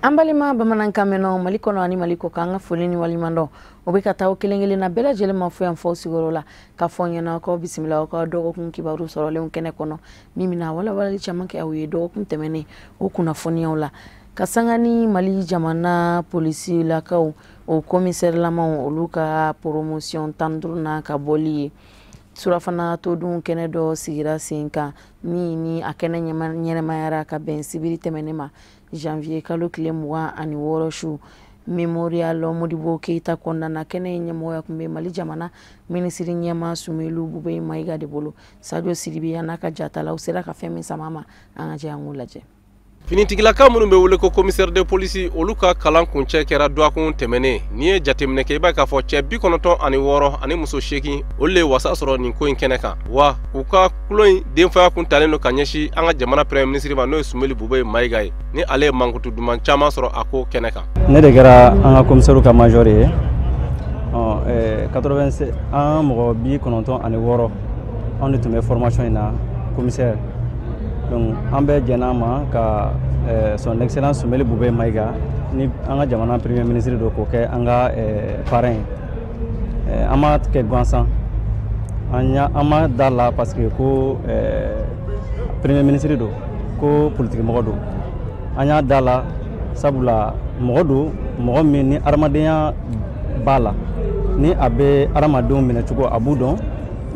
Ambalima bamanankan meno malikono ani maliko kanga folini walimando obekata o kelengele na bela jele mafu ya mfo sigorola ka fonya na ko bismillah ko dogo kun kibaru sorole un kene kono mimi na wala chamanke awi dogo kun temene o kuna fonya ola kasangani mali jamana polisi la ka o commissaire lama oluka promotion tandruna ka boli surafana to dun kene do sigira sinka ni akene nyere mayara ka ben sibiri temenema janvier kalo kile mwa ani woroshu memorial Modibo Keita kondana kene nyemoya kumbe mali jamana minisiri nyema sumelu bube maiga de bolo sadio siribi yanaka jatala usera ka femi samama anje angulaje finitigilaka minnu bɛ wele ko commissaire de police olu ka kalan kuncɛ kɛra duwakun tɛmɛnen n'i ye jateminɛ kɛ i b'a k'a fɔ cɛ 96 ani muso 8 olu le wasa sɔrɔ nin ko in kɛnɛ kan wa u ka kulo in denfaya kun talen don ka ɲɛsin an ka jamana premier ministre ma n'o ye Sumeli Bube Mayiga ye ni ale ye mankutu duman caman sɔrɔ a ko kɛnɛ kan ne de kɛra an ka commissaire ka major ye 87 an mɔgɔ 96 anw de tun bɛ formation in na commissaire donc an bɛ jɛna ma ka son excellence Sumeli Bube Mayiga ni an ka jamana premier ministre do ko kɛ an ka parrain an ma kɛ gansan an ma da la parce que ko premier ministre do ko politique mɔgɔ do an y'a da la sabula mɔgɔ do mɔgɔ min ni adamadenya b'a la ni a bɛ adamadenw minɛ cogo a b'u dɔn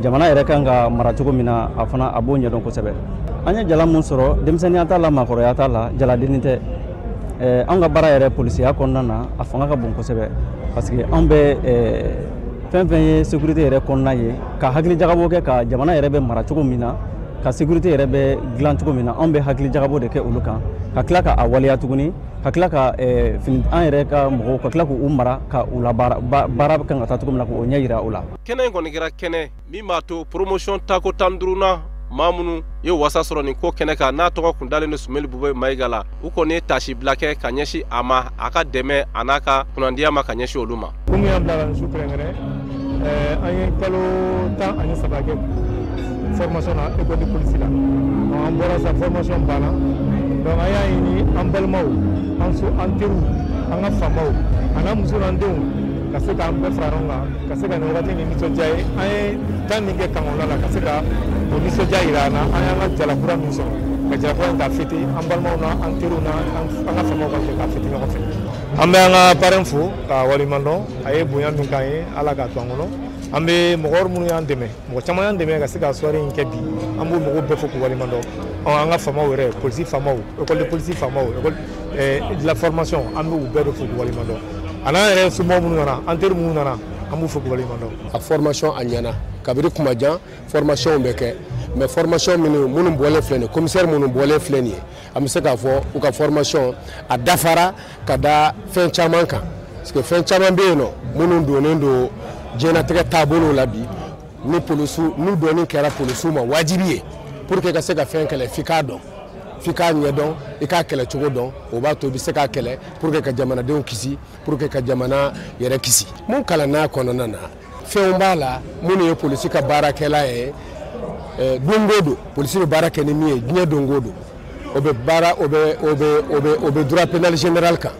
jamana yɛrɛ kan ka mara cogo min na a fana a b'o ɲɛdɔn kosɛbɛ an ye jala mun sɔrɔ denmisɛnniya t'a la maakɔrɔya t'a la jaladenni tɛ an ka baara yɛrɛ polisiya kɔnɔna na a fanga ka bon kosɛbɛ parce que an bɛ fɛn fɛn ye sécurité yɛrɛ kɔnɔna ye ka hakili jagabɔ kɛ ka jamana yɛrɛ bɛ mara cogo min na ka sécurité yɛrɛ bɛ dilan cogo min na an bɛ hakili jagabɔ de kɛ olu kan ka tila ka a waleya tuguni ka tila ka an yɛrɛ ka mɔgɔw ka tila k'u mara ka u la baara kan ka taa cogo min na k'o ɲɛ yira u la kɛnɛ in kɔni kɛra kɛnɛ min b'a to promotion tako 15nan maa minnu ye wasa sɔrɔ nin ko kɛnɛ kan n'a tɔgɔ kun dalen don Sumeli Bube Mayiga la u kɔni ye tasi bila kɛ ka ɲɛsin a ma a ka dɛmɛ a n'a ka kunnandiya ma ka ɲɛsin olu ma komi y'an bila su kɛrɛnkɛrɛn an ye kalo 13 kɛ formation na école de police la an bɔra sa formation banna donc an y'a ɲini an balimaw an teriw an ka faamaw an'a muso n'an denw ka se k'an bɛɛ fara ɲɔgɔn kan ka se ka nin wagati ni nisɔndiya ye an ye temps min kɛ kankɔnɔla la ka se ka o nisɔndiya yira an na an y'an ka jalakura min sɔrɔ ka jalakura in ka fêter an balimaw na an teriw na an ka faamaw ka fɛ ka fêter ɲɔgɔn fɛ an bɛ an ka parrain fo ka waleɲuman dɔn a ye bonya min k'an ye ala k'a to an kɔnɔ an bɛ mɔgɔ minnu y'an dɛmɛ mɔgɔ caman y'an dɛmɛ ka se ka soirée in kɛ bi an b'o mɔgɔw bɛɛ fo k'u waleɲuman dɔn an ka faamaw yɛrɛ polisi faamaw école de police faamaw école de la formation an bɛ u bɛɛ de fo k'u waleɲuman dɔn a n'an yɛrɛ somɔgɔw minnu nana an teri minnu nana an b'u fo k'u waleɲuman dɔn a formation a ɲɛna kabiri kuma jan formation bɛ kɛ mais formation minnu bɔlen filɛ nin ye commissaire minnu bɔlen filɛ nin ye an bɛ se k'a fɔ u ka formation a dafara ka da fɛn caman kan parce que fɛn caman bɛ yen nɔ minnu donnen don diɲɛlatigɛ taabolo la bi ni polisiw n'u dɔnni kɛra polisiw ma wajibi ye pour que ka se ka fɛn kɛlɛ f'i k'a dɔn f'i k'a ɲɛdɔn i k'a kɛlɛ cogo dɔn o b'a to i bɛ se k'a kɛlɛ pour que ka jamanadenw kisi pour que ka jamana yɛrɛ kisi mun kalanna kɔnɔna na fɛnw b'a la minnu ye polisi ka baarakɛla ye don o don polisi bɛ baara kɛ ni min ye diɲɛ don o don o bɛ droit pénal général kan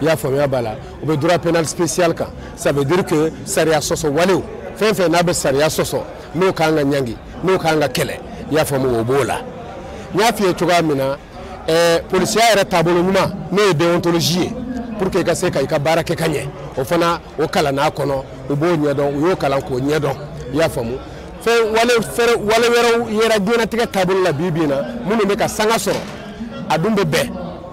i y'a faamuya b'a la o bɛ droit pénal spécial kan ça veut dire que sariya sɔsɔ walew fɛn fɛn n'a bɛ sariya sɔsɔ n'o kan ka ɲangi n'o kan ka kɛlɛ i y'a faamu o b'o la n y'a f'i ye cogoya min na polisiya yɛrɛ taabolo ɲuman n'o ye déontologie ye pour que i ka se ka i ka baara kɛ ka ɲɛ o fana o kalann'a kɔnɔ u b'o ɲɛdɔn u y'o kalan k'o ɲɛdɔn i y'a faamu fɛn wale wɛrɛw yera diɲɛlatigɛ taabolo la bi bi in na minnu bɛ ka sanga sɔrɔ a dun bɛ bɛn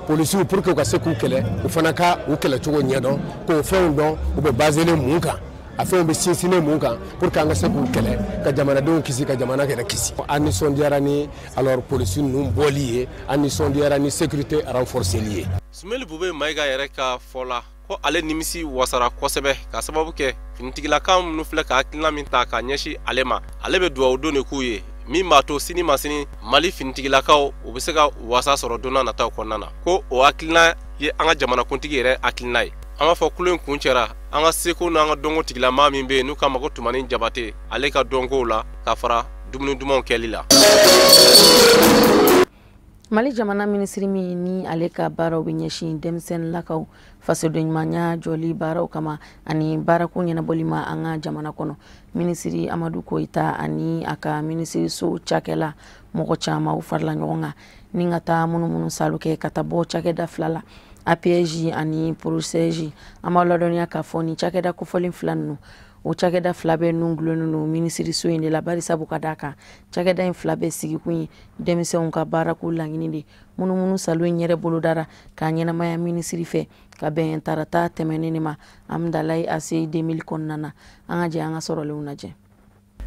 polisiw pour que u ka se k'u kɛlɛ u fana ka u kɛlɛcogo ɲɛdɔn k'o fɛnw dɔn u bɛ baselen mun kan a fɛnw bɛ sinsinnen mun kan pour que an ka se k'u kɛlɛ ka jamanadenw kisi ka jamana yɛrɛ kisi an nisɔndiyara ni alors polisi ninnu bɔli ye an nisɔndiyara ni sécurité renforceli ye Sumeli Bube Mayiga yɛrɛ ka fɔ la ko ale nimisi wasara kosɛbɛ ka sababu kɛ finitigilakan minnu filɛ ka hakilina min ta ka ɲɛsin ale ma ale bɛ duwawu don de k'u ye min b'a to sini ma sini Mali finitigilakaw u bɛ se ka wasa sɔrɔ donna nataw kɔnɔna na ko o hakilina ye an ka jamanakuntigi yɛrɛ hakilina ye an b'a fɔ kulo in kun cɛra an ka seko n'an ka dɔnko tigilama min bɛ yen n'u k'a ma ko Tumani Jabate ale ka dɔnkow la ka fara dumuni dumanw kɛli la. Mali jamana minisiri min ni ale ka baaraw bɛ ɲɛsin denmisɛnnin lakaw fasodenɲumanya jɔli baaraw kama ani baarako ɲɛnabɔli ma an ka jamana kɔnɔ. Minisiri Amadu Koyita ani a ka minisiriso cakɛla mɔgɔ caman u farala ɲɔgɔn kan ni ka taa munumunu salu kɛ ka taa bɔ cakɛda fila la APJ ani PROSEJ. An b'a ladɔnniya k'a fɔ ni cakɛda kofɔlen fila ninnu o cakɛda fila bɛ nun gulonnen don minisiriso in de la bari sabu ka d'a kan cakɛda in fila bɛ sigikun ye denmisɛnw ka baarako laɲini de. Munumunu salu in yɛrɛ bolodara k'a ɲɛnamaya minisiri fɛ ka bɛn tarata tɛmɛnen ma Amdalayi Ase 2000 kɔnɔna na. An ka jɛ an ka sɔrɔlenw lajɛ.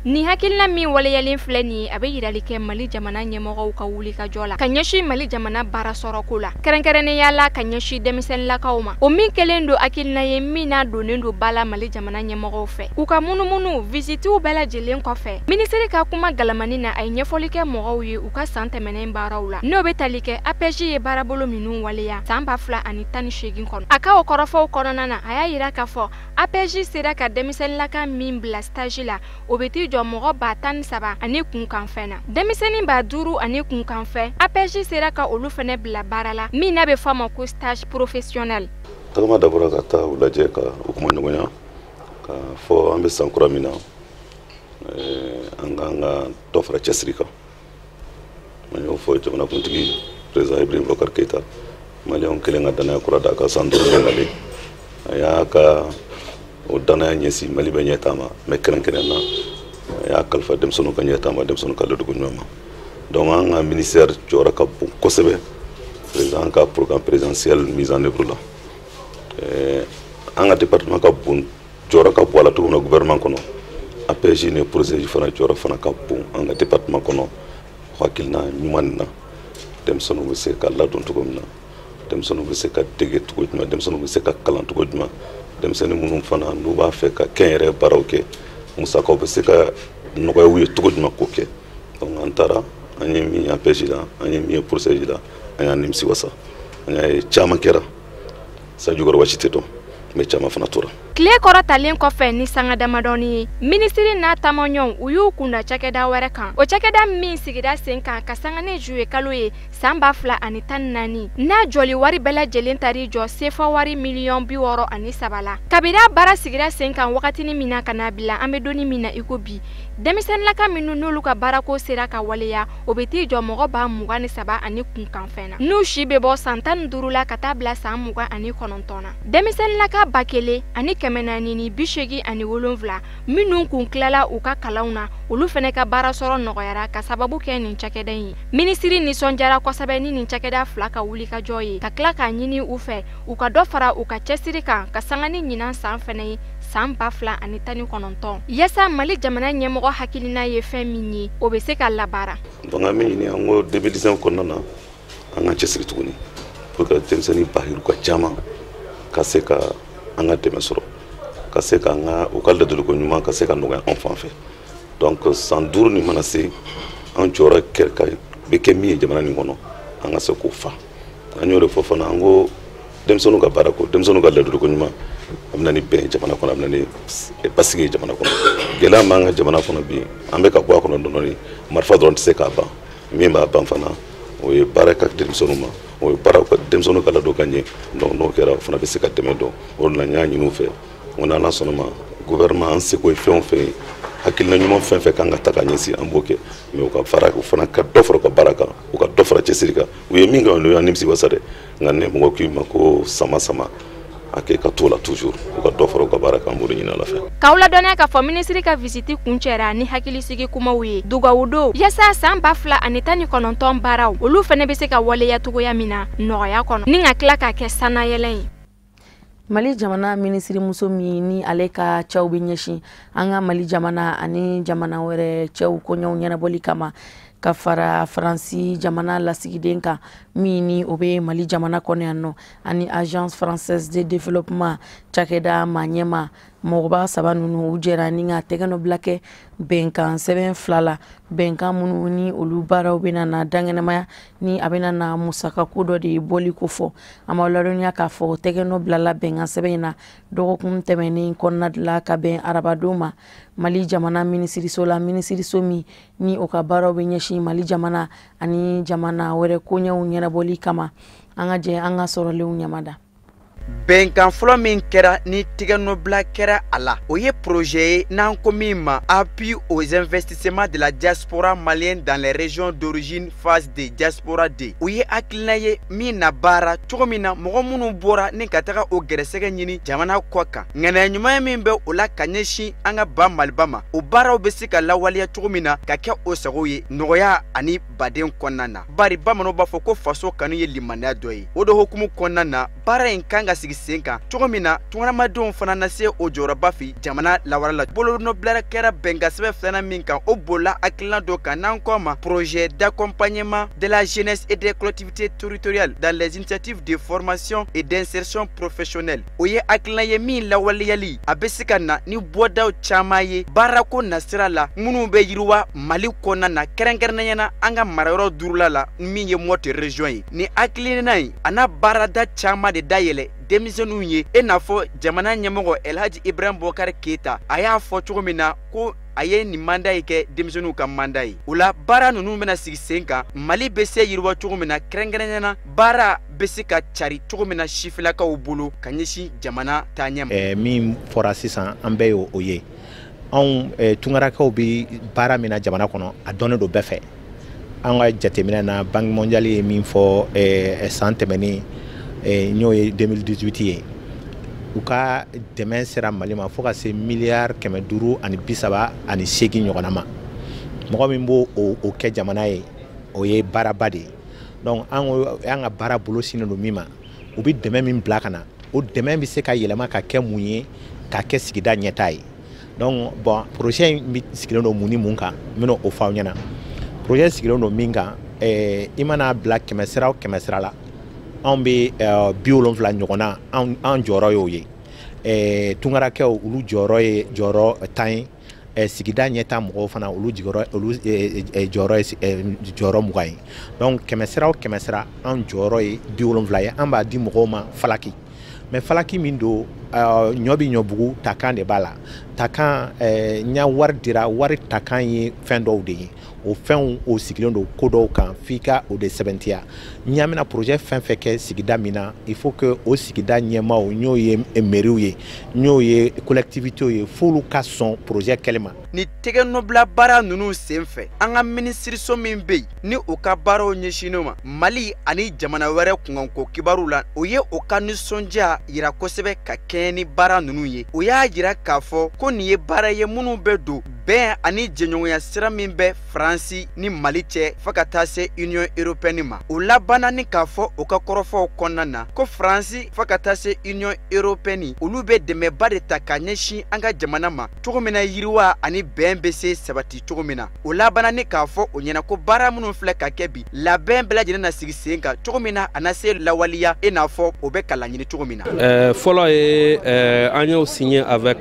Ni hakilina min waleyalen filɛ ni a bɛ yirali kɛ Mali jamana ɲɛmɔgɔw ka wuli ka jɔ la ka ɲɛsin Mali jamana baara sɔrɔko la kɛrɛnkɛrɛnnenya la ka ɲɛsin denmisɛnninlakaw ma. O min kɛlen don hakilina ye min n'a donnen don ba la Mali jamana ɲɛmɔgɔw fɛ. U ka munumunu visitiw bɛɛ lajɛlen kɔfɛ minisiri ka kuma galamani na a ye ɲɛfɔli kɛ mɔgɔw ye u ka san tɛmɛnen baaraw la n'o bɛ tali kɛ APJ ye baarabolo minnu waleya san 2018 kɔnɔ. A ka o kɔrɔfɔw kɔnɔna na a y'a yira k'a fɔ APJ sera ka denmisɛnninlaka min bila stage la o bɛ ti jɔ mɔgɔ 13 ani kunkanfɛn na. Denmisɛnnin 5 ani kunkanfɛn APJ sera ka olu fɛnɛ bila baara la min n'a bɛ fɔ ma ko stage professionnel. Tagama dabɔra ka taa u lajɛ ka u kuma ɲɔgɔnya ka fɔ an bɛ san kura min na an ka dɔ fara cɛsiri kan. An y'o fɔ jamanakuntigi président Ibrahim Boubacar Keïta maliyɛnw kelen ka danaya kura d'a kan san 5 ɲɛnalen a y'a ka o danaya ɲɛsin Mali bɛ ɲɛtaa ma mais kɛrɛnkɛrɛnnen na a y'a kalifa denmisɛnninw ka ɲɛtaa ma denmisɛnninw ka ladonko ɲuman ma. Donc an ka ministère jɔyɔrɔ ka bon kosɛbɛ président ka programme présidentiel mise en œuvre la. An ka département ka bon jɔyɔrɔ ka bon a la cogo min na gouvernement kɔnɔ APJ ni PROSEJ fana jɔyɔrɔ fana ka bon an ka département kɔnɔ hakilina ɲuman nin na denmisɛnninw bɛ se ka ladon cogo min na denmisɛnninw bɛ se ka dege cogo jumɛn denmisɛnninw bɛ se ka kalan cogo jumɛn denmisɛnnin minnu fana n'u b'a fɛ ka kɛnyɛrɛ baaraw kɛ musakaw bɛ se ka nɔgɔya u ye cogo jumɛn k'o kɛ. Donc an taara an ye min ye APJ la an ye min ye PROSEJ la an y'a nimisi wasa an y'a ye caman kɛra sa jukɔrɔ wasi tɛ dɔn mais caman fana tora. Tile kɔrɔtalen kɔfɛ ni sanga damadɔni ye minisiri n'a tamaɲɔgɔnw u y'u kunda cakɛda wɛrɛ kan o cakɛda min sigira sen kan ka sanga ni juye kalo ye san 2014 n'a jɔli wari bɛɛ lajɛlen tari jɔ sefa wari miliyɔn 63 la kabira baara sigira sen kan wagatini min na ka n'a bila an bɛ donni min na i ko bi denmisɛnninlaka minnu n'olu ka baarako sera ka waleya o bɛ t'i jɔ mɔgɔ 23 ani kunkanfɛn na n'u si bɛ bɔ san 15 la ka taa bila san 29 na denmisɛnninlaka 1000 ani 487 minnu kun tilala u ka kalanw na olu fɛnɛ ka baara sɔrɔ nɔgɔyara ka sababu kɛ nin cakɛda ye. Minisiri nisɔndiyara kosɛbɛ ni nin cakɛda fila ka wuli ka jɔ ye ka tila k'a ɲini u fɛ u ka dɔ fara u ka cɛsiri kan ka sanga ni ɲinan san fɛnɛ ye san 2019 yasa Mali jamana ɲɛmɔgɔ hakilina ye fɛn min ye o bɛ se ka labaara. Donc an bɛ ɲini an ko 2019 kɔnɔna na an ka cɛsiri tuguni pour que denmisɛnnin bahiru ka caman ka se ka an ka dɛmɛ sɔrɔ ka se ka u ka ladonko ɲuman ka se ka nɔgɔya an fan fɛ. Donc san 5 ni mana se an jɔyɔrɔ bɛ kɛ min ye jamana nin kɔnɔ an ka se k'o fa. An y'o de fɔ fana an ko denmisɛnninw ka baara ko denmisɛnninw ka ladonko ɲuman a bɛ na ni bɛn jamana kɔnɔ a bɛ na ni basigi ye jamana kɔnɔ. Gɛlɛya m'an ka jamana kɔnɔ bi an bɛ ka bɔ a kɔnɔ dɔɔni marifa dɔrɔn tɛ se k'a ban min b'a ban fana o ye baara ka denmisɛnninw ma o ye baara ka denmisɛnninw ka ladon ka ɲɛ donc n'o kɛra o fana bɛ se ka dɛmɛ dɔn o de la n y'a ɲini u fɛ o n'Ala sɔnna ma gouvernement an seko ye fɛn o fɛn ye hakilina ɲuman fɛn fɛn kan ka ta ka ɲɛsin an b'o kɛ mais u ka fara u fana ka dɔ fara u ka baara kan u ka dɔ fara cɛsiri kan u ye min kɛ o y'an nimisi wasa dɛ nka ne mɔgɔ k'i ma ko sama a kɛ ka to la toujours u ka dɔ fara u ka baara kan b'o de ɲini Ala fɛ. K'aw ladɔnniya k'a fɔ minisiri ka visiti kun cɛra ni hakilisigi kumaw ye dugawu don yasa san 2019 baaraw olu fɛnɛ bɛ se ka waleya cogoya min na nɔgɔya kɔnɔ ni ka tila k'a kɛ sanayɛlɛ ye. Mali jamana minisiri muso min ni ale ka cɛw bɛ ɲɛsin an ka Mali jamana ani jamana wɛrɛ cɛw kɔɲɔw ɲɛnabɔli kama ka fara Faransi jamana lasigiden kan min ni o bɛ Mali jamana kɔnɔ yan nɔ ani Agence Française de Développement cakɛda maɲɛma mɔgɔba saba ninnu u jɛra ni ka tɛgɛ nɔ bila kɛ bɛnkan sɛbɛn 2 la bɛnkan minnu ni olu baaraw bɛna na dangɛnɛmaya ni a bɛna na musaka ko dɔ de bɔli ko fɔ a ma ladɔnniya k'a fɔ tɛgɛ nɔ bilala bɛnkan sɛbɛn in na dɔgɔkun tɛmɛnen kɔnɔna de la ka bɛn arabadon ma Mali jamana minisiriso la minisiriso min ni o ka baaraw bɛ ɲɛsin Mali jamana ani jamana wɛrɛ koɲɛw ɲɛnabɔli kama an ka jɛ an ka sɔrɔlenw ɲamada. Bɛnkan fɔlɔ min kɛra ni tigɛnɔbila kɛra a la o ye projet ye n'an ko min ma appui aux investissements de la diaspora malienne dans les régions d'origine phase de diaspora D o ye hakilina ye min na baara cogo min na mɔgɔ minnu bɔra ni ka taga o gɛrɛsɛgɛ ɲini jamana kɔ kan ŋaniya ɲuman min bɛ o la ka ɲɛsin an ka ba Maliba ma o baaraw bɛ se ka lawaleya cogo min na ka kɛ o sago ye nɔgɔya ani baden kɔnɔna na bari bamananw b'a fɔ ko faso kanu ye limaniya dɔ ye o de hukumu kɔnɔna na baara in kan ka sigi sen kan cogo min na tunkaramadenw fana na se o jɔyɔrɔba fi jamana lawara la bolonɔbila kɛra bɛnkan sɛbɛn 2 min kan o bolila hakilina dɔ kan n'an kɔ ma projet d'accompagnement de la jeunesse et des collectivités territoriales dans les initiatives de formation et d'insertion professionnelle o ye hakilina ye min lawaleyali a bɛ se ka na ni bɔdaw caman ye baarako nasira la minnu bɛ yiriwa Mali kɔnɔna na kɛrɛnkɛrɛnnenya na an ka marayɔrɔ 5 la min ye Mɔti région ye ni hakilina in a n'a baarada caman de dayɛlɛ denmisɛnninw ye e n'a fɔ jamana ɲɛmɔgɔ Elhaji Ibrahim Bokar Keita a y'a fɔ cogo min na ko a ye nin manda ye kɛ denmisɛnninw ka manda ye o la baara ninnu bɛna sigi sen kan Mali bɛ se yiriwa cogo min na kɛrɛnkɛrɛnnenya na baara bɛ se ka cari cogo min na sifilakaw bolo ka ɲɛsin jamana taaɲɛ ma min fɔra sisan an bɛɛ y'o ye anw tunkarakaw bɛ baara min na jamana kɔnɔ a dɔnnen don bɛɛ fɛ an ka jateminɛ na Banque mondiale ye min fɔ san tɛmɛnen n'o ye 2018 ye u ka dɛmɛ sera Mali ma fo ka se miliyari 538 ɲɔgɔnna ma mɔgɔ min b'o o kɛ jamana ye o ye baaraba de ye donc an ka baara bolo sinen don min ma u bɛ dɛmɛ min bila ka na o dɛmɛ bɛ se ka yɛlɛma ka kɛ mun ye ka kɛ sigida ɲɛtaa ye donc bon projet in sigilen don mun ni mun kan n bɛna o fɔ aw ɲɛna projet sigilen don min kan i mana bila 100 sira o 100 sira la anw bɛ 70 ɲɔgɔnna an jɔyɔrɔ y'o ye tunkarakɛw olu jɔyɔrɔ ye jɔyɔrɔ 10 ye sigida ɲɛtaa mɔgɔw fana olu jɔyɔrɔ ye jɔyɔrɔ 20 ye donc 100 sira o 100 sira an jɔyɔrɔ ye 70 ye an b'a di mɔgɔw ma falaki mais falaki min don ɲɔ bɛ ɲɔbugu takan de b'a la takan n ya wari dira wari takan ye fɛn dɔw de ye o fɛnw o sigilen don ko dɔw kan f'i ka o de sɛbɛntiya n'i bɛna projet fɛn fɛn kɛ sigida min na il faut que o sigida ɲɛmaaw n'o ye mairies ye n'o ye collectivités ye f'olu ka sɔn projet kɛlɛ ma. ni tɛgɛnɔbila baara ninnu sen fɛ an ka minisiriso min bɛ yen ni o ka baaraw ɲɛsinnen ma Mali ani jamana wɛrɛ kunkanko kibaru la o ye o ka nisɔndiya yira kosɛbɛ ka kɛɲɛ ni baara ninnu ye o y'a yira k'a fɔ ko nin ye baara ye minnu bɛ don bɛn ani jɛɲɔgɔnya sira min bɛ Faransi ni Mali cɛ fo ka taa se Union Européenne ma o labanna ni k'a fɔ o ka kɔrɔfɔw kɔnɔna na ko Faransi fo ka taa se Union Européenne olu bɛ dɛmɛba de ta ka ɲɛsin an ka jamana ma cogo min na yiriwa ani bɛn bɛ se sabati cogo min na o labanna ni k'a fɔ o ɲɛna ko baara minnu filɛ ka kɛ bi labɛn bɛɛ lajɛlen na sigi sen kan cogo min na a na se lawaleya e n'a fɔ o bɛ ka laɲini cogo min na. Fɔlɔ ye an y'o signé avec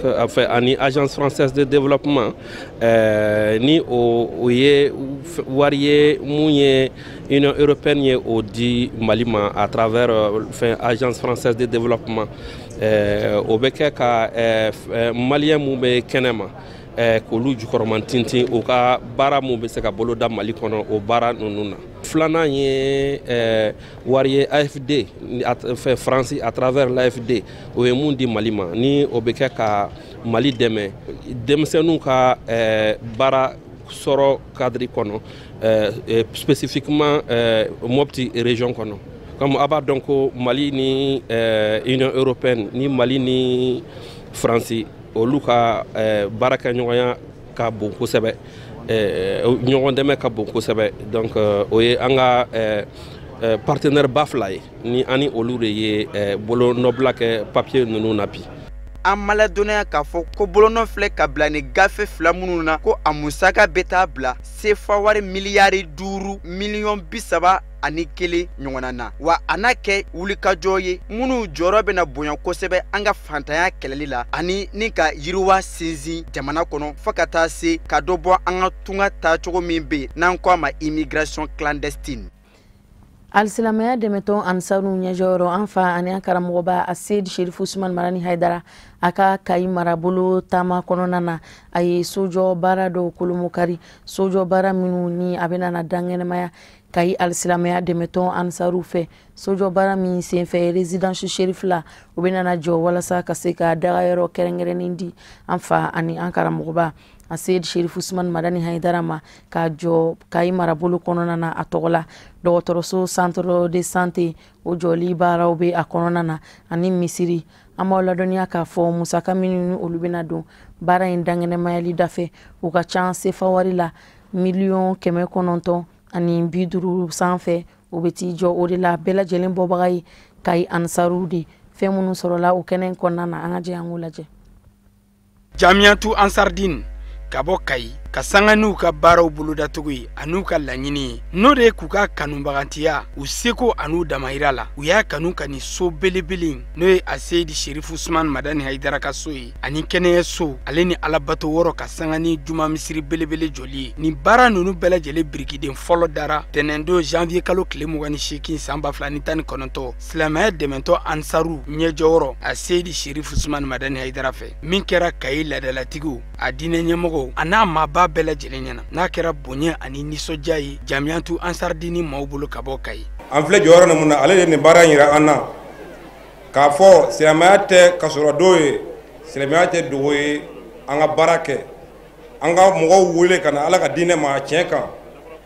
ani Agence Française de Développement ni o ye wari ye mun ye Union Européenne ye o di Mali ma à travers Agence Française de Développement o bɛ kɛ ka maliyɛn mun bɛ kɛnɛ ma k'olu jukɔrɔma tintin o ka baara mun bɛ se ka bolo da Mali kɔnɔ o baara ninnu na. Filanan ye wari ye AFD Faransi à travers l'AFD o ye mun di Mali ma ni o bɛ kɛ ka Mali dɛmɛ denmisɛnninw ka baara sɔrɔ cadre kɔnɔ spécifiquement Mopti région kɔnɔ comme a b'a dɔn ko Mali ni Union Européenne ni Mali ni Faransi olu ka baarakɛɲɔgɔnya ka bon kosɛbɛ ɲɔgɔn dɛmɛ ka bon kosɛbɛ donc o ye an ka partenaire ba fila ye ni ani olu de ye bolo nɔbila kɛ papier ninnu na bi. an maladɔnnenya k'a fɔ ko bolonɔ filɛ ka bila ni gafe 2 minnu na ko a musaka bɛ taa bila sefa wari miliyari 5 miliyɔn 31 ɲɔgɔnna na wa a n'a kɛ wulikajɔ ye minnu jɔyɔrɔ bɛna bonya kosɛbɛ an ka fantanya kɛlɛli la ani ni ka yiriwa sinsin jamana kɔnɔ fɔ ka taa se ka dɔ bɔ an ka tunga taacogo min bɛ n'an ko a ma immigration clandestine. Alsilamaya demeton ansaru nyajoro anfa ani akaramoba Asid Sheriff Usman Marani Haidara aka kai marabulu tama kononana ay sojo barado kulumukari sojo bara minuni abena na dangene maya kai alsilamaya demeton ansaru fe sojo bara min sen fe residence sheriff la ubena na jo wala sa kaseka dagayero kerengere nindi anfa ani akaramoba Asid Sheriff Usman Marani Haidara ma ka jo kai marabulu kononana atogola dɔgɔtɔrɔso centre de santé o jɔli baaraw bɛ a kɔnɔna na ani misiri an b'aw ladɔnniya k'a fɔ musaka minnu ni olu bɛna don baara in dangɛnɛmayali dafɛ u ka ca sefa wari la miliyɔn 900 ani 50 sanfɛ u bɛ t'i jɔ o de la bɛɛ lajɛlen bɔbaga ye Kayi Ansaru de fɛn minnu sɔrɔla o kɛnɛ kɔnɔna na an ka jɛ an k'o lajɛ. Jamiatu Ansardine ka bɔ Kayi ka sanga n'u ka baaraw bolodatogo ye an'u ka laɲini ye n'o de ye k'u ka kanubagantiya u seko an'u damayira la u y'a kanu ka ni so belebele n'o ye Asedi Sheriff Usman Madani Haidara ka so ye ani kɛnɛya so ale ni alabato wɔrɔ ka sanga ni juma misiri belebele jɔli ye ni baara ninnu bɛɛ lajɛlen birikiden fɔlɔ dara tɛnɛndo janvier kalo tile 28 san 2019 silamɛya dɛmɛtɔ Ansaru ɲɛjɔyɔrɔ Asedi Sheriff Usman Madani Haidara fɛ min kɛra Kayi ladalatigiw a diinɛ ɲɛmɔgɔw a n'a maaba bɛɛ lajɛlen ɲɛna n'a kɛra bonya ani nisɔndiya ye Jamiatu Ansardini maaw bolo ka bɔ Kayi. An filɛ jɔyɔrɔ min na ale de nin baara in yira an na k'a fɔ silamɛya tɛ kasɔrɔ dɔw ye silamɛya tɛ dogo ye an ka baara kɛ an ka mɔgɔw wele ka na Ala ka diinɛ ma a tiɲɛ kan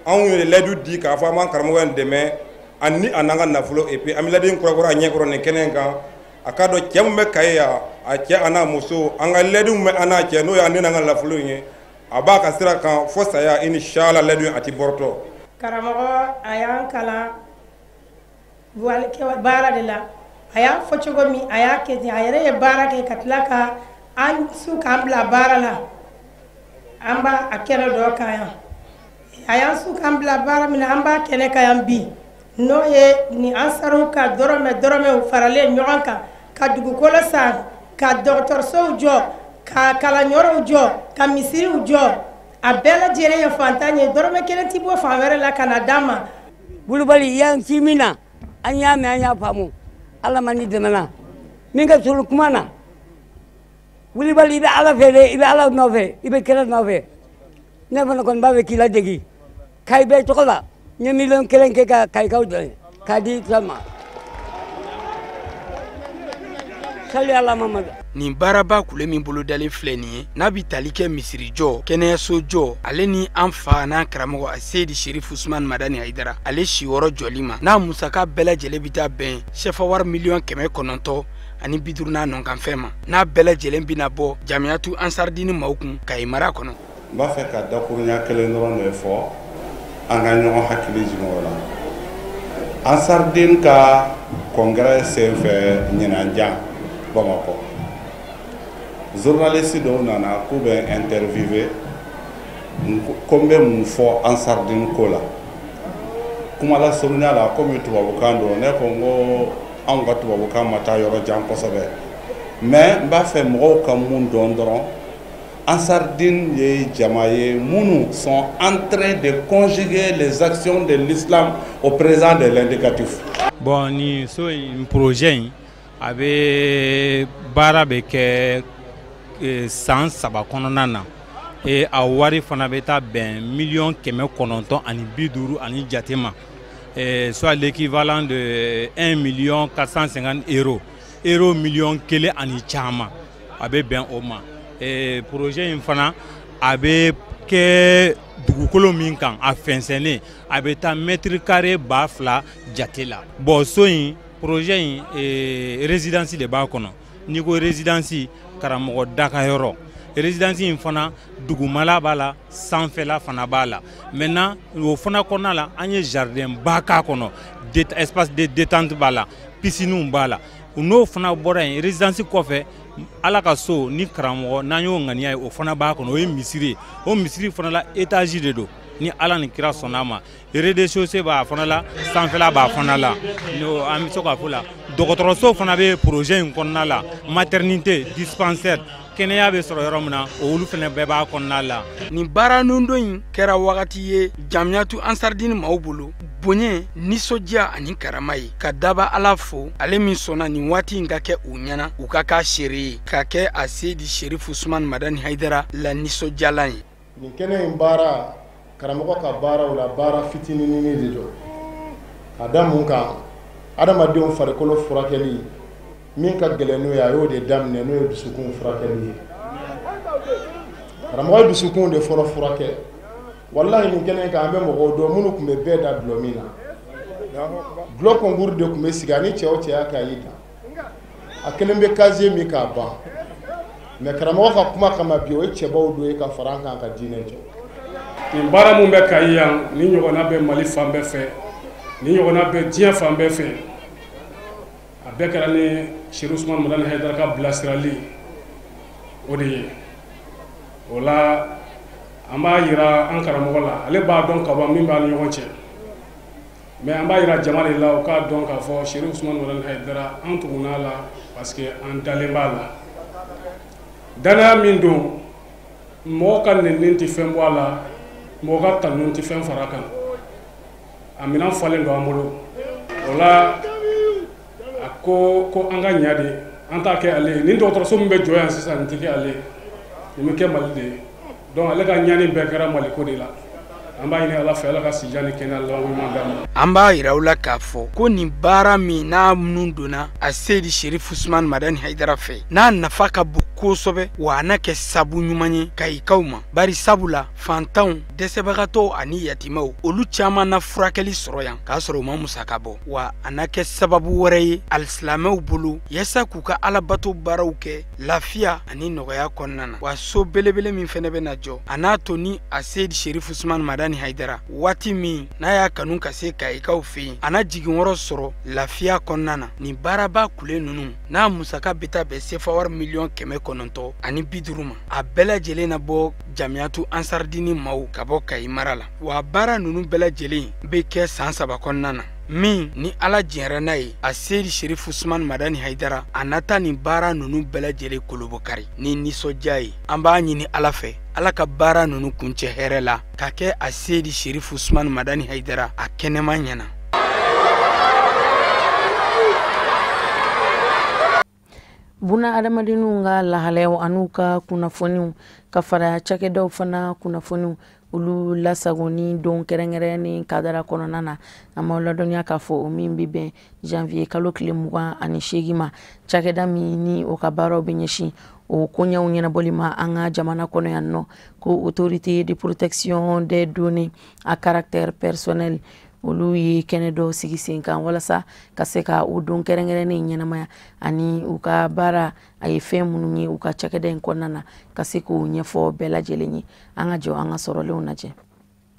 anw ye layidu di k'a fɔ an b'an karamɔgɔ in dɛmɛ ani a n'an ka nafolo et puis an bɛ layidu kɔrɔkɔrɔ a ɲɛkɔrɔ nin kɛnɛ in kan a k'a dɔn cɛ min bɛ Kayi yan a cɛ a n'a muso an ka layidu bɛ an n'a cɛ n'o ye an ni n'an ka nafolo in ye a b'a ka sira kan fo saya inshallah layidu a ti bɔrɔtɔ. Karamɔgɔ a y'an kalan baara de la a y'a fɔ cogo min a y'a kɛ ten a yɛrɛ ye baara kɛ ka tila ka an su k'an bila baara la an b'a a kɛnɛ dɔ kan yan a y'an su k'an bila baara min na an b'a kɛnɛ kan yan bi n'o ye ni Ansaru ka dɔrɔmɛw faralen ɲɔgɔn kan ka dugukolo san ka dɔgɔtɔrɔsow jɔ ka kalanyɔrɔw jɔ ka misiriw jɔ a bɛɛ lajɛlen ye fantan ye dɔrɔmɛ kelen ti bɔ fan wɛrɛ la ka na d'an ma. Bulubali yan ci min na an y'a mɛn an y'a faamu Ala ma ni dɛmɛna min ka surun kuma na Bulubali i bɛ Ala fɛ dɛ i bɛ Ala nɔfɛ i bɛ kɛlɛ nɔfɛ ne fana kɔni b'a fɛ k'i ladegi Kayi bɛ tɔgɔ la n ye miliyɔn 1 kɛ ka Kayikaw dɛmɛ k'a di fɛn ma. Sali Ala Mamadu. Nin baaraba kule min bolo dalen filɛ nin ye n'a bi tali kɛ misiri jɔ kɛnɛyaso jɔ ale ni an fa n'an karamɔgɔ Asedi Sheriff Usman Madani Haidara ale siyɔrɔ jɔli ma n'a musaka bɛɛ lajɛlen bi taa bɛn sefa wari miliyɔn 900 ani 50 n'a nɔnkanfɛn ma n'a bɛɛ lajɛlen bina bɔ Jamiatu Ansardini maaw kun Kayi mara kɔnɔ. N b'a fɛ ka dakuruɲa kelen dɔrɔn de fɔ an ka ɲɔgɔn hakili jigin o la Ansardini ka congrès senfɛ ɲinan Bamako. Journaliste dɔw nana k'u bɛ interviewer ko n bɛ mun fɔ Ansardini ko la kuma la surunya la komi tubabukan don ne ko n ko anw ka tubabukan ma taa yɔrɔ jan kosɛbɛ mais n b'a fɛ mɔgɔw ka mun dɔn dɔrɔn Ansardini ye jama ye minnu sont en train de conjuguer les actions de l'islam au présent de l'indicatif. Bon ni so in projet in a bɛ baara bɛ kɛ san 3 kɔnɔna na a wari fana bɛ taa bɛn miliyɔn 950 ani 50 ani jate ma soit l'équivalent de 1 million 450 €, euro miliyɔn 1 ani caman a bɛ bɛn o ma. Projet in fana a bɛ kɛ dugukolo min kan a fɛnsɛnnen a bɛ taa mètre carré 2000 jate la. Bon so in projet in résidence de b'a kɔnɔ n'i ko résidence karamɔgɔ dakayɔrɔ résidence in fana dugumala b'a la sanfɛla fana b'a la maintenant o fana kɔnɔna la an ye jardin ba k'a kɔnɔ espace de détente b'a la piscine b'a la n'o fana bɔra yen résidence kɔfɛ ala ka so ni karamɔgɔ n'an y'o ŋaniya ye o fana b'a kɔnɔ o ye misiri o misiri fana la étage de don ni ala ni kira sɔnna ma rez-de-chaussée b'a fana la sanfɛla b'a fana la an bɛ se k'a fɔ la dɔgɔtɔrɔso fana bɛ projet in kɔnɔna la maternité dispensaire kɛnɛya bɛ sɔrɔ yɔrɔ min na olu fana bɛɛ b'a kɔnɔna la. Nin baara nundon in kɛra wagati ye Jamiyatu Ansardine maaw bolo bonya nisɔndiya ani karama ye ka daba ala fo ale min sɔnna nin waati in ka kɛ u ɲɛna u ka k'a seere ye ka kɛ a Seydi Sherif Usmane Madani Haidara la nisɔndiyalan ye. Nin kɛnɛ in baara karamɔgɔ ka baaraw la baara fitininini de don ka da mun kan adamadenw farikolo furakɛli min ka gɛlɛn n'o ye a y'o de daminɛ n'o ye dusukun furakɛli ye karamɔgɔ ye dusukun de fɔlɔ furakɛ wallahi nin kɛnɛ kan an bɛ mɔgɔw dɔn minnu tun bɛ bɛɛ da dulɔ min na dulɔ kɔnkuru de tun bɛ sigi ani cɛ o cɛ y'a kɛ a y'i dan a kelen bɛ casier min k'a ban mais karamɔgɔ ka kuma kama bi o ye cɛbaw don ye ka fara an kan ka diinɛ jɔ. Nin baara mun bɛ Kayi yan ni ɲɔgɔnna bɛ Mali fan bɛɛ fɛ ni ɲɔgɔnna bɛ diɲɛ fan bɛɛ fɛ a bɛɛ kɛra ni Sherif Usmane Madani Haidara ka bilasirali o de ye o la an b'a yira an karamɔgɔ la ale b'a dɔn ka ban min b'a ni ɲɔgɔn cɛ mais an b'a yira jama de la o k'a dɔn k'a fɔ Sherif Usmane Madani Haidara an tugun'a la parce que an dalen b'a la danaya min don mɔgɔ ka nɛnini tɛ fɛn bɔ a la mɔgɔ ka tanu tɛ fɛn fara kan a minɛn falen don an bolo o la a ko an ka ɲa de an t'a kɛ ale ye nin dɔgɔtɔrɔso min bɛ jɔ yan sisan nin tɛ kɛ ale ye nin bɛ kɛ Mali de ye donc ale ka ɲani bɛɛ kɛra Mali ko de la an b'a ɲini ala fɛ ala ka sijan ni kɛnɛya laban ɲuman d'a ma. An b'a yira u la k'a fɔ ko nin baara min n'a minnu donna a Seydi Sherif Usmane Madani Haidara fɛ n'a nafa ka bon kosɛbɛ wa a na kɛ sabu ɲuman ye Kayikaw ma bari sabula fantanw dɛsɛbagatɔw ani yatimaw olu caman na furakɛli sɔrɔ yan k'a sɔrɔ u ma musaka bɔ wa a na kɛ sababu wɛrɛ ye alisilamɛw bolo yaasa k'u ka alabato baaraw kɛ lafiya ani nɔgɔya kɔnɔna na wa so belebele min fɛnɛ bɛ na jɔ a n'a to ni a Seydi Sherif Usmane Madani Haidara waati min n'a y'a kanu ka se Kayikaw fɛ yen a na jigin wɔrɔ sɔrɔ lafiya kɔnɔna na nin baaraba kule ninnu n'a musaka bɛ taa bɛn sefa wari miliyɔn 900 ani 50 ma a bɛɛ lajɛlen na bɔ Jamiyatu Ansardine maaw ka bɔ Kayi mara la wa baara ninnu bɛɛ lajɛlen bɛ kɛ san 3 kɔnɔna na min ni ala jɛnra n'a ye a Seydi Sherif Usmane Madani Haidara a nata nin baara ninnu bɛɛ lajɛlen kolobo kari ni nisɔndiya ye an b'a ɲini ala fɛ ala ka baara ninnu kuncɛ hɛrɛ la ka kɛ a Seydi Sherif Usmane Madani Haidara a kɛnɛma ɲɛna. Buna adamadenw ka lahalayaw an'u ka kunnafoniw ka fara cakɛdaw fana kunnafoniw olu lasagoni don kɛrɛnkɛrɛnnen kadara kɔnɔna na an b'aw ladɔnniya k'a fɔ o min bɛ bɛn janvier kalo tile 28 ma cakɛda min ni o ka baaraw bɛ ɲɛsin o koɲɛw ɲɛnabɔli ma an ka jamana kɔnɔ yan nɔ ko autorité de protection des données à caractère personnel olu ye kɛnɛ dɔ sigi sen kan walasa ka se ka o don kɛrɛnkɛrɛnnen ɲɛnamaya ani u ka baara a ye fɛn minnu ye u ka cakɛda in kɔnɔna na ka se k'o ɲɛfɔ bɛɛ lajɛlen ye an ka jɔ an ka sɔrɔlenw lajɛ.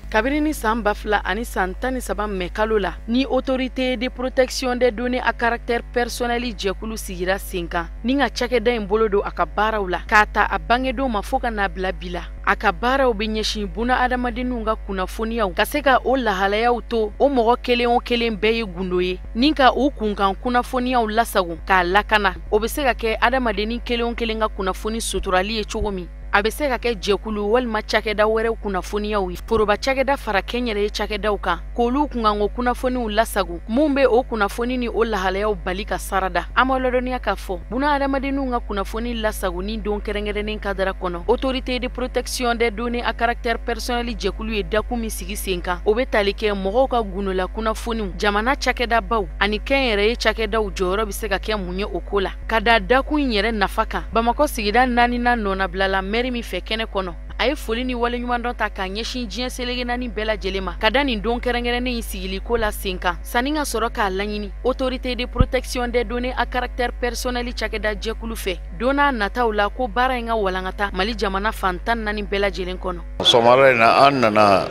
Kabiri ni san 2000 ani san 13 mɛ kalo la ni autorité de protection des données à caractère personnel jɛkulu sigira sen kan ni ka cakɛda in bolo don a ka baaraw la k'a ta a bangedenw ma fo ka n'a bila bi la a ka baaraw bɛ ɲɛsin buna adamadenw ka kunnafoniyaw ka se ka o lahalayaw to o mɔgɔ kelen o kelen bɛɛ ye gundo ye ni ka u kunkan kunnafoniyaw lasago k'a lakana o bɛ se ka kɛ adamadennin kelen o kelen ka kunnafoni suturali ye cogo min a bɛ se ka kɛ jɛkulu walima cakɛda wɛrɛw kunnafoniyaw ye foroba cakɛda fara kɛnyɛrɛye cakɛdaw kan k'olu kunkanko kunnafoniw lasago mun bɛ o kunnafoni ni o lahalayaw bali ka sarada an b'a ladɔnniya k'a fɔ buna adamadenw ka kunnafoni lasago ni don kɛrɛnkɛrɛnnen kadara kɔnɔ autorité de protection des données à caractère personnel jɛkulu ye dakun min sigi sen kan o bɛ tali kɛ mɔgɔw ka gunola kunnafoniw jamana cakɛdabaw ani kɛnyɛrɛye cakɛdaw jɔyɔrɔ bɛ se ka kɛ mun ye o ko la ka da dakun in yɛrɛ nafa kan bamakɔ sigida 4nan nɔnabilala mɛri min fɛ kɛnɛ kɔnɔ a ye foli ni waleɲuman dɔn ta k'a ɲɛsin diɲɛ selege naani bɛɛ lajɛlen ma ka da nin don kɛrɛnkɛrɛnnen in sigili ko la sen kan sanni ka sɔrɔ k'a laɲini autorité de protection des données à caractère personnel cakɛda jɛkulu fɛ don n'a nataw la ko baara in ka walankata Mali jamana fan 14 bɛɛ lajɛlen kɔnɔ. Sɔgɔmada in na an nana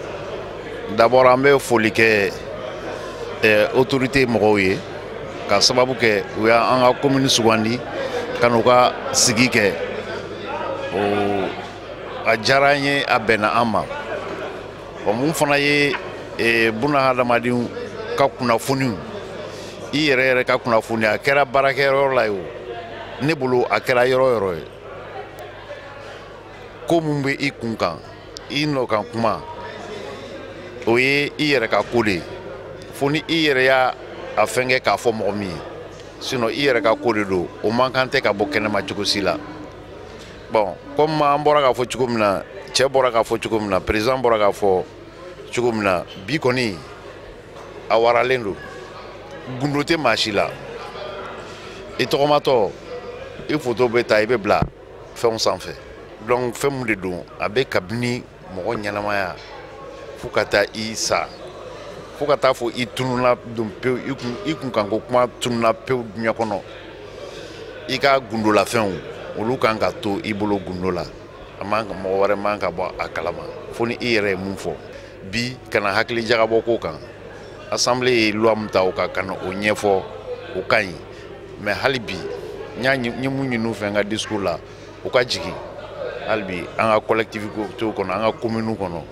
d'abord an bɛ foli kɛ autorité mɔgɔw ye ka sababu kɛ u y'an ka commune sugandi ka n'u ka sigi kɛ a diyara an ye a bɛnna an ma mun fana ye buna hadamadenw ka kunnafoniw i yɛrɛ yɛrɛ ka kunnafoni a kɛra baarakɛyɔrɔ la ye o ne bolo a kɛra yɔrɔ yɔrɔ ye ko mun bɛ i kun kan i nɔ kan kuma o ye i yɛrɛ ka ko de ye fo ni i yɛrɛ y'a fɛn kɛ k'a fɔ mɔgɔ min ye sinon i yɛrɛ ka ko de don o man kan tɛ ka bɔ kɛnɛma cogo si la bon comme an bɔra k'a fɔ cogo min na cɛ bɔra k'a fɔ cogo min na président bɔra k'a fɔ cogo min na bi kɔni a waralen don gundo tɛ maa si la i tɔgɔmatɔ i photo bɛ ta i bɛ bila fɛnw sanfɛ donc fɛn mun de don a bɛ kabini mɔgɔ ɲɛnamaya fo ka taa i sa fo ka taa fɔ i tununa don pewu i kun kan ko kuma tununa pewu diɲɛ kɔnɔ i ka gundolafɛnw olu kan ka to i bolo gundo la a man ka mɔgɔ wɛrɛ man ka bɔ a kalama fo ni i yɛrɛ ye mun fɔ bi kana hakili jagabɔ ko kan assemblée ye loi mun ta o kan kana o ɲɛfɔ o ka ɲi mais hali bi n ye mun ɲini u fɛ n ka discours la u ka jigin hali bi an ka collectivité kɔnɔ an ka commune kɔnɔ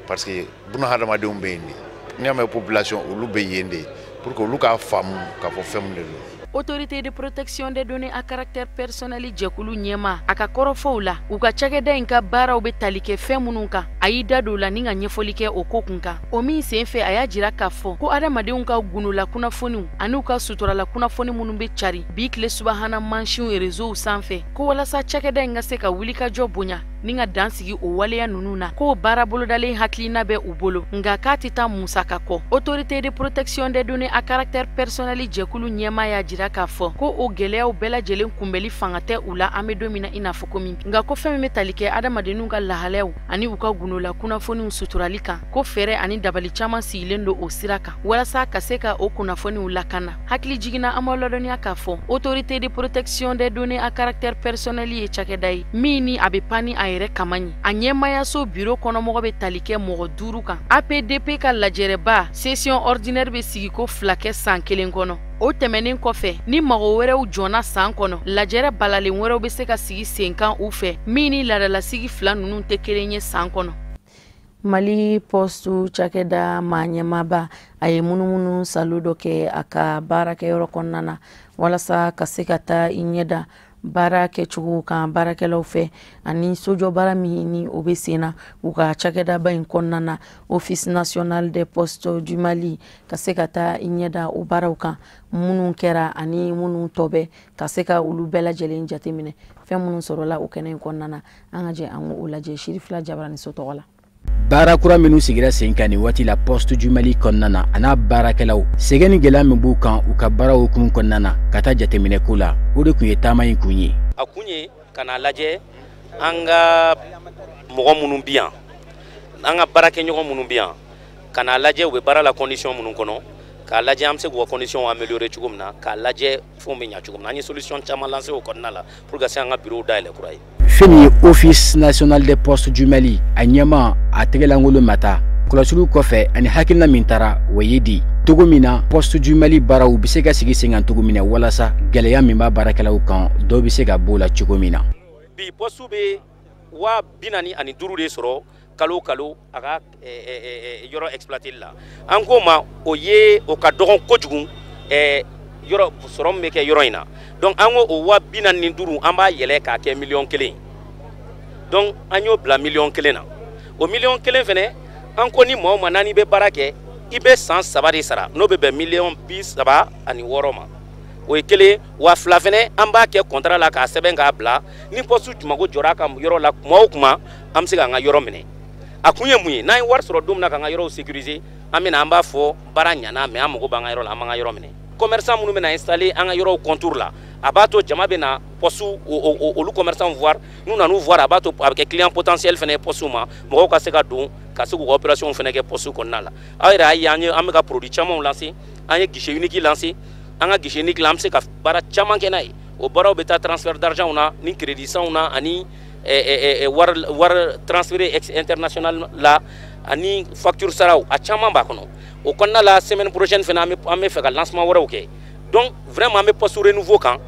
parce que buna hadamadenw bɛ yen de n'i y'a mɛn population olu bɛ yen de pour que olu k'a faamu k'a fɔ fɛn mun de don. Autorité de protection des données à caractère personnel jɛkulu ɲɛma a ka kɔrɔfɔw la u ka cakɛda in ka baaraw bɛ tali kɛ fɛn minnu kan a y'i da don la ni ka ɲɛfɔli kɛ o ko kun kan o min senfɛ a y'a jira k'a fɔ ko adamadenw ka gunola kunnafoniw ani u ka suturala kunnafoni minnu bɛ cari bi tile subahana mansinw réseau sanfɛ ko walasa cakɛda in ka se ka wulikajɔ bonya ni ka dan sigi o waleya ninnu na k'o baara bolodalen hakilina bɛ u bolo nka k'a tɛ taa musaka kɔ Autorité de protection des données à caractère personnel jɛkulu ɲɛma y'a jira k'a fɔ ko o gɛlɛyaw bɛɛ lajɛlen kunbɛli fanga tɛ u la an bɛ don min na i n'a fɔ ko min nka ko fɛn min bɛ tali kɛ adamadenninw ka lahalayaw ani u ka gunola kunnafoniw suturali kan ko fɛɛrɛ ani dabali caman sigilen don o sira kan walasa ka se ka o kunnafoniw lakana hakili jiginna an b'a ladɔnniya k'a fɔ Autorité de protection des données à caractère personnel ye cakɛda ye min ni a bɛ pan ni a yɛrɛ kama ɲi a ɲɛmayaso bureau kɔnɔmɔgɔ bɛ tali kɛ mɔgɔ 5 kan APDP ka lajɛrɛba session ordinaire bɛ sigi ko 2 kɛ san 1 kɔnɔ o tɛmɛnen kɔfɛ ni mɔgɔ wɛrɛw jɔna san kɔnɔ lajɛrɛ balalen wɛrɛw bɛ se ka sigi sen kan u fɛ min ni laadalasigi 2 ninnu tɛ kelen ye san kɔnɔ. Mali postu cakɛda ɲɛmaaba a ye munumunu salu dɔ kɛ a ka baarakɛyɔrɔ kɔnɔna na walasa ka se ka taa i ɲɛda baara kɛcogo kan baarakɛlaw fɛ ani sojɔ baara min ni o bɛ sen na u ka cakɛdaba in kɔnɔna na Office national des postes du Mali ka se ka taa i ɲɛda o baaraw kan minnu kɛra ani minnu tɔ bɛ ka se ka olu bɛɛ lajɛlen jateminɛ fɛn minnu sɔrɔla o kɛnɛ in kɔnɔna na an ka jɛ an k'o lajɛ Sirifila Jabarani so tɔgɔ la. Baara kura minnu sigira sen kan ni waati la Poste du Mali kɔnɔna na a n'a baarakɛlaw sɛgɛn ni gɛlɛya min b'u kan u ka baara hukumu kɔnɔna na ka taa jateminɛ ko la o de kun ye taama in kun ye. A kun ye ka n'a lajɛ an ka mɔgɔ minnu bi yan an ka baarakɛɲɔgɔn minnu bi yan ka n'a lajɛ u bɛ baara la condition minnu kɔnɔ k'a lajɛ an bɛ se k'u ka condition améliorer cogo min na k'a lajɛ fɛnw bɛ ɲa cogo min na an ye solution caman lancer o kɔnɔna la pour que se an ka bureau dayɛlɛ kura ye. Fɛn min ye Office national des postes du Mali a ɲɛma a tɛgɛlankolon ma taa kɔlɔsiliw kɔfɛ ani hakilina min taara o ye di togo min na Poste du Mali baaraw bɛ se ka sigi sen kan togo min na walasa gɛlɛya min b'a baarakɛlaw kan dɔw bɛ se ka b'o la cogo min na. Bi poste bɛ 45,000 de sɔrɔ kalo kalo a ka yɔrɔ exploiter la an ko ma o ye o ka dɔgɔn kojugu yɔrɔ sɔrɔ min bɛ kɛ yɔrɔ in na donc an ko o 45,000 an b'a yɛlɛ k'a kɛ 1,000,000 donc an y'o bila 1,000,000 na o 1,000,000 fɛnɛ an ko ni maa o maa naani bɛ baara kɛ i bɛ san 3 de sara n'o bɛ bɛn 36,000 ma o ye kelen wa 2 fɛnɛ an b'a kɛ contrat la k'a sɛbɛn k'a bila ni poste jumago jɔra a ka yɔrɔ la kuma o kuma an bɛ se k'an ka yɔrɔ minɛ a kun ye mun ye n'an ye wari sɔrɔ don min na k'an ka yɔrɔw sécuriser an bɛna an b'a fɔ baara ɲana mais an mago b'an ka yɔrɔ la an b'an ka yɔrɔ minɛ commerçant minnu bɛna installer an ka yɔrɔw contour la a b'a to jama bɛna poste olu commerçant voir n'u nan'u voir a b'a to a bɛ kɛ client potentiel fɛnɛ ye poste ma mɔgɔw ka se ka don ka se k'u ka opération fɛnɛ kɛ poste kɔnɔna la aw yɛrɛ y'a ye an bɛ ka produit camanw lancer an ye guichet unique lancer an ka guichet unique la an bɛ se ka baara caman kɛ n'a ye o baaraw bɛ taa transfert d'argent na ni crédit sanw na ani wari transféré international la ani facture saraw a caman b'a kɔnɔ o kɔnɔna la semaine prochaine fɛnɛ an bɛ fɛ ka lancement wɛrɛw kɛ donc vraiment an bɛ poste renouveau kan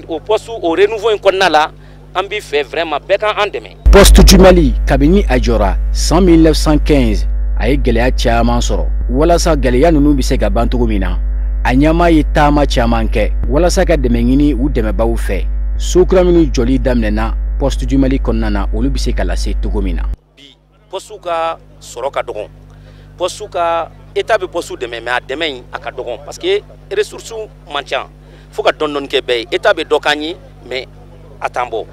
au poste au renouveau in konna la an bi fait vraiment bɛɛ kan an dɛmɛ. Poste du Mali kabini a jɔra 1915 a ye gɛlɛya caman sɔrɔ walasa gɛlɛya ninnu bɛ se ka ban cogo min na a ɲɛmaa ye taama caman kɛ walasa ka dɛmɛ ɲini u dɛmɛbaaw fɛ so kura minnu jɔli daminɛna Poste du Mali kɔnɔna na olu bɛ se ka lase cogo min na. Bi poste ka sɔrɔ ka dɔgɔn poste ka état bɛ poste dɛmɛ mais a dɛmɛ in a ka dɔgɔn parce que ressources man ca fo ka dɔɔni kɛ bɛɛ ye état bɛ dɔ k'an ye mais a t'an bɔ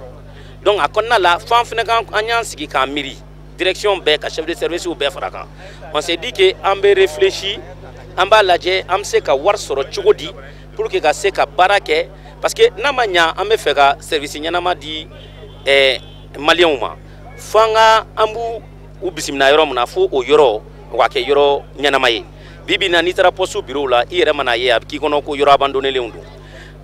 donc a kɔnɔna la f'an fana kan an y'an sigi k'an miiri direction bɛɛ ka chef de service bɛɛ fara kan on s'est dit que an bɛ réfléchir an b'a lajɛ an bɛ se ka wari sɔrɔ cogo di pour que ka se ka baara kɛ parce que n'a ma ɲa an bɛ fɛ ka service ɲɛnama di maliyɛnw ma f'an ka an b'u u bisimila yɔrɔ min na fo o yɔrɔ o ka kɛ yɔrɔ ɲɛnama ye bi bi in na n'i taara poste bureau la i yɛrɛ mana ye a bɛ k'i kɔnɔ ko yɔrɔ abandonnélenw don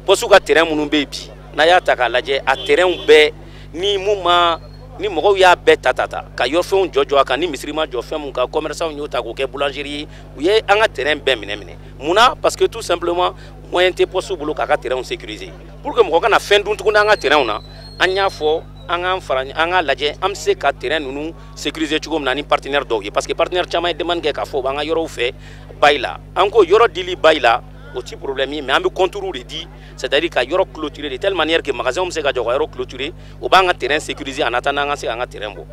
poste ka terrain minnu bɛ yen bi n'a y'a ta k'a lajɛ a terrainw bɛɛ ni mun ma ni mɔgɔw y'a bɛɛ ta ka yɔrɔfɛnw jɔ a kan ni misiri ma jɔ fɛn mun kan commerçants y'o ta k'o kɛ boulangerie ye u ye an ka terrain bɛɛ minɛ munna parce que tout simplement moyen tɛ poste bolo k'a ka terrainw sécuriser pour que mɔgɔ kana fɛn dun tuguni an ka terrainw na an y'a fɔ an k'a lajɛ an bɛ se ka terrain ninnu sécuriser cogo min na ni partenaire dɔw ye parce que partenaire caman ye demande kɛ k'a fɔ u b'an ka yɔrɔw fɛ bail la an ko yɔrɔ dili bail la o ti problème ye mais an bɛ contours de di c'est-à-dire ka yɔrɔ clôturer de telle manière que magasin bɛ se ka jɔ ka yɔrɔ clôturer o b'an ka terrain sécuriser en attendant an ka se k'an ka terrain bɔ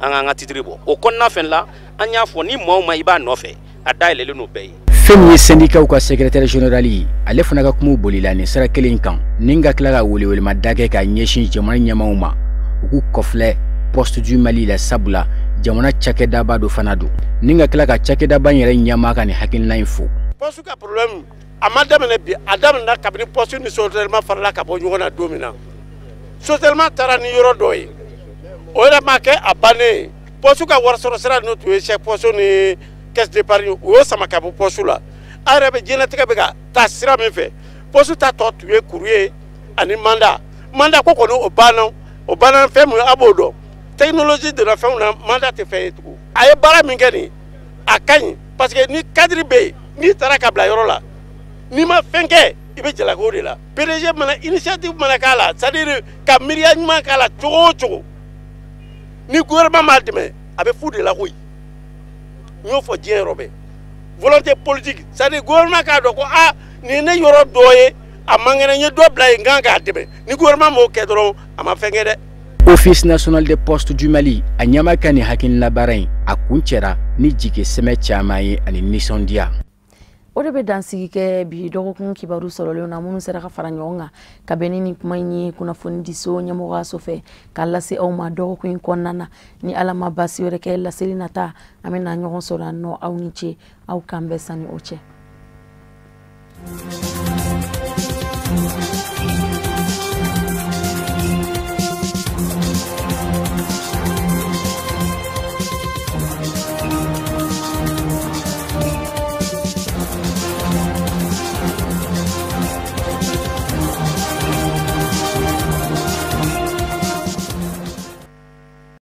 an k'an ka titre bɔ o kɔnɔna fɛn la an y'a fɔ ni maa o maa i b'a nɔfɛ a dayɛlɛlen n'o bɛɛ ye. Fɛn min ye syndicat ka secrétaire général ye ale fana ka kumaw bolila nin sira kelen kan ni ka tila ka welewelema da kɛ ka ɲɛsin jamana ɲɛmaaw ma u k'u kɔfilɛ Poste du Mali la sabula jamana cakɛdaba dɔ fana don ni ka tila ka cakɛdaba yɛrɛ ɲɛmaa ka nin hakilina in fo. Poste ka problème a ma daminɛ bi a daminɛna kabini Poste ni Sotelma farala ka bɔ ɲɔgɔn na don min na Sotelma taara ni yɔrɔ dɔ ye o yɛrɛ ma kɛ a bannen Poste ka warisɔrɔ sira ninnu tun ye chèque Poste ni caisse d'épargne o y'o sama ka bɔ Poste la a yɛrɛ bɛ diɲɛlatigɛ bɛ ka taa sira min fɛ Poste ta tɔ tun ye kuru ye ani mandat ko kɔni o banna fɛn min a b'o dɔn technologie donna fɛnw na mandat tɛ fɛn ye tugun a ye baara min kɛ nin a ka ɲi parce que ni cadre bɛ yen n'i taara ka bila yɔrɔ la n'i ma fɛn kɛ i bɛ jalaki o de la PDG mana initiative mana k'a la c'est à dire ka miiriya ɲuman k'a la cogo o cogo ni gouvernement m'a dɛmɛ a bɛ fu de la koyi n y'o fɔ diɲɛ yɔrɔ bɛɛ volonté politique c'est à dire gouvernement k'a dɔn ko nin ye ne yɔrɔ dɔ ye a man kɛnɛ n ye dɔ bila yen n kan k'a dɛmɛ ni gouvernement m'o kɛ dɔrɔn a ma fɛn kɛ dɛ. Office national des postes du Mali a ɲɛma ka nin hakilina baara in a kun cɛra ni jigi sɛmɛ caman ye ani nisɔndiya. O de bɛ dansigi kɛ bi dɔgɔkun kibaru sɔrɔlenw na minnu sera ka fara ɲɔgɔn kan ka bɛn ni kuma in ye kunnafoni di so ɲɛmɔgɔyaso fɛ k'a lase aw ma dɔgɔkun in kɔnɔna na ni ala ma basi wɛrɛ kɛ laseli nata an bɛna ɲɔgɔn sɔrɔ yan nɔ aw ni ce aw k'an bɛɛ sani o cɛ.